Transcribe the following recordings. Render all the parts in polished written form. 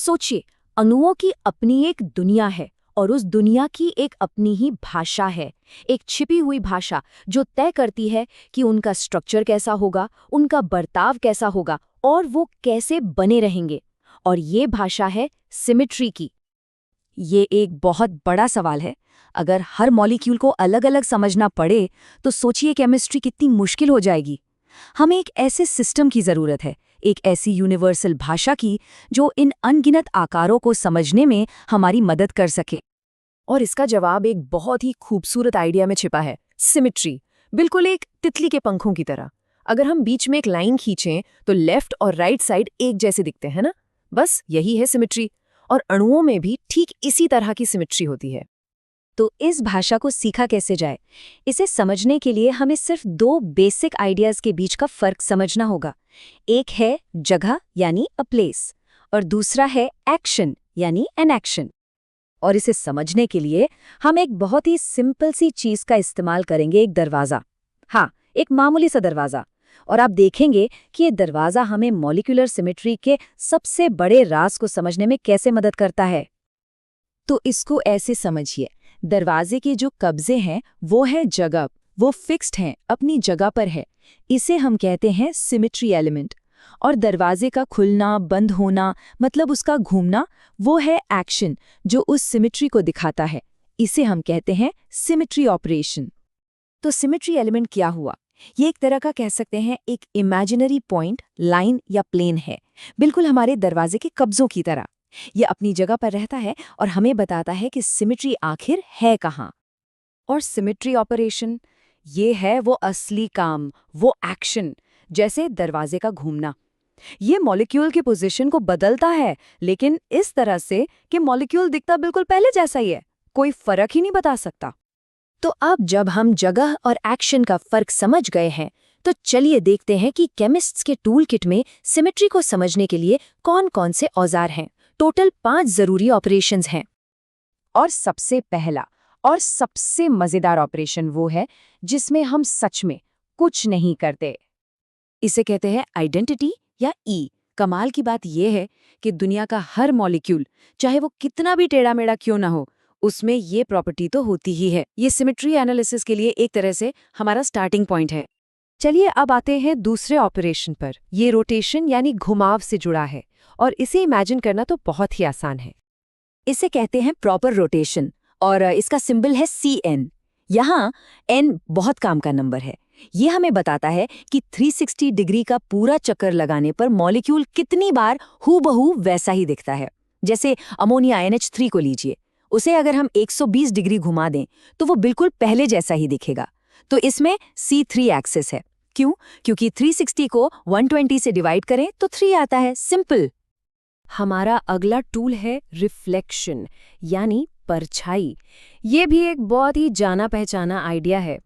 सोचिए, अणुओं की अपनी एक दुनिया है और उस दुनिया की एक अपनी ही भाषा है। एक छिपी हुई भाषा जो तय करती है कि उनका स्ट्रक्चर कैसा होगा, उनका बर्ताव कैसा होगा और वो कैसे बने रहेंगे। और ये भाषा है सिमेट्री की। ये एक बहुत बड़ा सवाल है। अगर हर मॉलिक्यूल को अलग अलग समझना पड़े तो सोचिए केमिस्ट्री कितनी मुश्किल हो जाएगी। हमें एक ऐसे सिस्टम की ज़रूरत है, एक ऐसी यूनिवर्सल भाषा की जो इन अनगिनत आकारों को समझने में हमारी मदद कर सके। और इसका जवाब एक बहुत ही खूबसूरत आइडिया में छिपा है, सिमेट्री। बिल्कुल एक तितली के पंखों की तरह। अगर हम बीच में एक लाइन खींचें तो लेफ्ट और राइट साइड एक जैसे दिखते हैं ना। बस यही है सिमेट्री। और अणुओं में भी ठीक इसी तरह की सिमेट्री होती है। तो इस भाषा को सीखा कैसे जाए? इसे समझने के लिए हमें सिर्फ दो बेसिक आइडियाज के बीच का फर्क समझना होगा। एक है जगह यानी अ प्लेस, और दूसरा है एक्शन यानी एन एक्शन। और इसे समझने के लिए हम एक बहुत ही सिंपल सी चीज का इस्तेमाल करेंगे, एक दरवाज़ा। हाँ, एक मामूली सा दरवाज़ा। और आप देखेंगे कि ये दरवाज़ा हमें मॉलिक्यूलर सिमेट्री के सबसे बड़े राज को समझने में कैसे मदद करता है। तो इसको ऐसे समझिए, दरवाजे के जो कब्जे हैं वो है जगह, वो फिक्स्ड हैं, अपनी जगह पर है। इसे हम कहते हैं सिमेट्री एलिमेंट। और दरवाजे का खुलना बंद होना, मतलब उसका घूमना, वो है एक्शन जो उस सिमेट्री को दिखाता है। इसे हम कहते हैं सिमेट्री ऑपरेशन। तो सिमेट्री एलिमेंट क्या हुआ? ये एक तरह का कह सकते हैं एक इमेजिनरी पॉइंट, लाइन या प्लेन है, बिल्कुल हमारे दरवाजे के कब्जों की तरह। ये अपनी जगह पर रहता है और हमें बताता है कि सिमेट्री आखिर है कहाँ। और सिमेट्री ऑपरेशन, ये है वो असली काम, वो एक्शन, जैसे दरवाजे का घूमना। ये मॉलिक्यूल की पोजीशन को बदलता है, लेकिन इस तरह से कि मॉलिक्यूल दिखता बिल्कुल पहले जैसा ही है, कोई फर्क ही नहीं बता सकता। तो अब जब हम जगह और एक्शन का फर्क समझ गए हैं, तो चलिए देखते हैं कि केमिस्ट्स के टूल किट में सिमेट्री को समझने के लिए कौन कौन से औजार हैं। टोटल 5 जरूरी ऑपरेशंस हैं। और सबसे पहला और सबसे मजेदार ऑपरेशन वो है जिसमें हम सच में कुछ नहीं करते। इसे कहते हैं आइडेंटिटी या ई। कमाल की बात यह है कि दुनिया का हर मॉलिक्यूल, चाहे वो कितना भी टेढ़ा मेढ़ा क्यों ना हो, उसमें ये प्रॉपर्टी तो होती ही है। ये सिमेट्री एनालिसिस के लिए एक तरह से हमारा स्टार्टिंग पॉइंट है। चलिए अब आते हैं दूसरे ऑपरेशन पर। ये रोटेशन यानी घुमाव से जुड़ा है और इसे इमेजिन करना तो बहुत ही आसान है। इसे कहते हैं प्रॉपर रोटेशन और इसका सिंबल है CN। यहाँ N बहुत काम का नंबर है। ये हमें बताता है कि 360 डिग्री का पूरा चक्कर लगाने पर मॉलिक्यूल कितनी बार हूबहू वैसा ही दिखता है। जैसे अमोनिया NH3 को लीजिए, उसे अगर हम 120 डिग्री घुमा दें तो वो बिल्कुल पहले जैसा ही दिखेगा। तो इसमें C3 एक्सिस है। क्यों? क्योंकि 360 को 120 से डिवाइड करें तो 3 आता है। सिंपल। हमारा अगला टूल है रिफ्लेक्शन यानी परछाई। ये भी एक बहुत ही जाना पहचाना आइडिया है।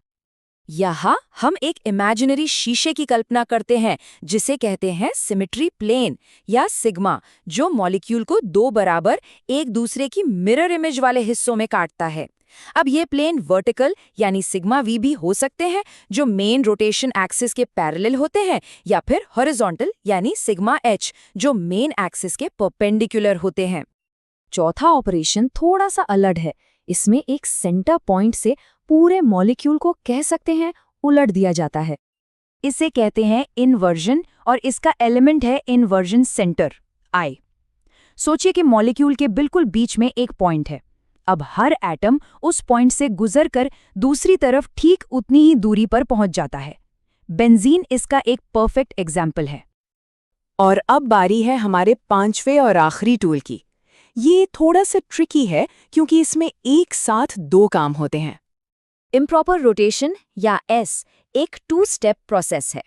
यहाँ हम एक इमेजिनरी शीशे की कल्पना करते हैं जिसे कहते हैं सिमेट्री प्लेन या सिग्मा, जो मॉलिक्यूल को 2 बराबर एक दूसरे की मिरर इमेज वाले हिस्सों में काटता है। अब ये प्लेन वर्टिकल यानी सिग्मा वी भी हो सकते हैं, जो मेन रोटेशन एक्सिस के पैरेलल होते हैं, या फिर हॉरिजॉन्टल यानी सिग्मा एच, जो मेन एक्सिस के परपेंडिकुलर होते हैं। चौथा ऑपरेशन थोड़ा सा अलग है। इसमें एक सेंटर पॉइंट से पूरे मॉलिक्यूल को कह सकते हैं उलट दिया जाता है। इसे कहते हैं इन्वर्जन और इसका एलिमेंट है इन्वर्जन सेंटर I। सोचिए कि मॉलिक्यूल के बिल्कुल बीच में एक पॉइंट है। अब हर एटम उस पॉइंट से गुजरकर दूसरी तरफ ठीक उतनी ही दूरी पर पहुंच जाता है। बेंजीन इसका एक परफेक्ट एग्जाम्पल है। और अब बारी है हमारे 5वें और आखिरी टूल की। ये थोड़ा सा ट्रिकी है क्योंकि इसमें एक साथ 2 काम होते हैं। इम्प्रॉपर रोटेशन या S एक 2 स्टेप प्रोसेस है।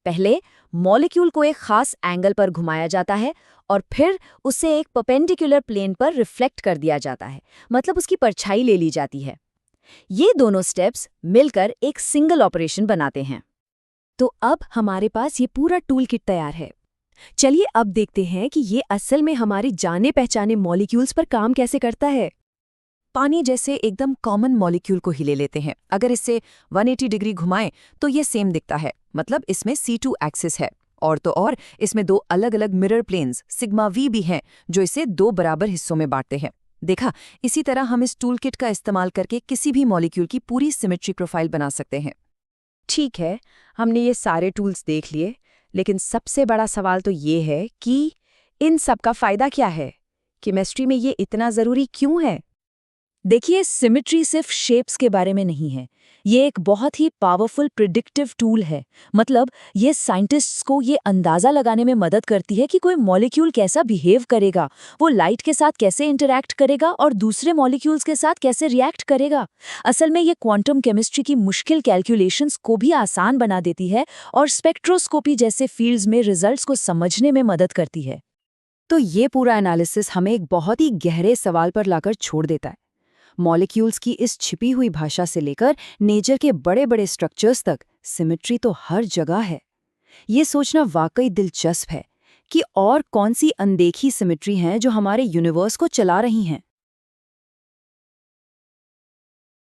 पहले मॉलिक्यूल को एक खास एंगल पर घुमाया जाता है और फिर उसे एक परपेंडिकुलर प्लेन पर रिफ्लेक्ट कर दिया जाता है, मतलब उसकी परछाई ले ली जाती है। ये दोनों स्टेप्स मिलकर एक सिंगल ऑपरेशन बनाते हैं। तो अब हमारे पास ये पूरा टूल किट तैयार है। चलिए अब देखते हैं कि ये असल में हमारे जाने पहचाने मॉलिक्यूल्स पर काम कैसे करता है। पानी जैसे एकदम कॉमन मॉलिक्यूल को ही ले लेते हैं। अगर इससे 180 डिग्री घुमाएं तो ये सेम दिखता है, मतलब इसमें C2 एक्सिस है। और तो और इसमें 2 अलग-अलग मिरर प्लेन्स सिग्मा वी भी हैं जो इसे 2 बराबर हिस्सों में बांटते हैं। देखा, इसी तरह हम इस टूल किट का इस्तेमाल करके किसी भी मॉलिक्यूल की पूरी सिमेट्री प्रोफाइल बना सकते हैं। ठीक है, हमने ये सारे टूल्स देख लिए, लेकिन सबसे बड़ा सवाल तो ये है कि इन सब का फायदा क्या है? केमिस्ट्री में ये इतना ज़रूरी क्यों है? देखिए, सिमेट्री सिर्फ शेप्स के बारे में नहीं है, ये एक बहुत ही पावरफुल प्रिडिक्टिव टूल है। मतलब ये साइंटिस्ट्स को ये अंदाज़ा लगाने में मदद करती है कि कोई मॉलिक्यूल कैसा बिहेव करेगा, वो लाइट के साथ कैसे इंटरैक्ट करेगा और दूसरे मॉलिक्यूल्स के साथ कैसे रिएक्ट करेगा। असल में ये क्वांटम केमिस्ट्री की मुश्किल कैलकुलेशंस को भी आसान बना देती है और स्पेक्ट्रोस्कोपी जैसे फील्ड्स में रिजल्ट्स को समझने में मदद करती है। तो ये पूरा एनालिसिस हमें एक बहुत ही गहरे सवाल पर लाकर छोड़ देता है। मॉलिक्यूल्स की इस छिपी हुई भाषा से लेकर नेचर के बड़े-बड़े स्ट्रक्चर्स तक सिमेट्री तो हर जगह है। ये सोचना वाकई दिलचस्प है कि और कौन सी अनदेखी सिमेट्री हैं जो हमारे यूनिवर्स को चला रही हैं।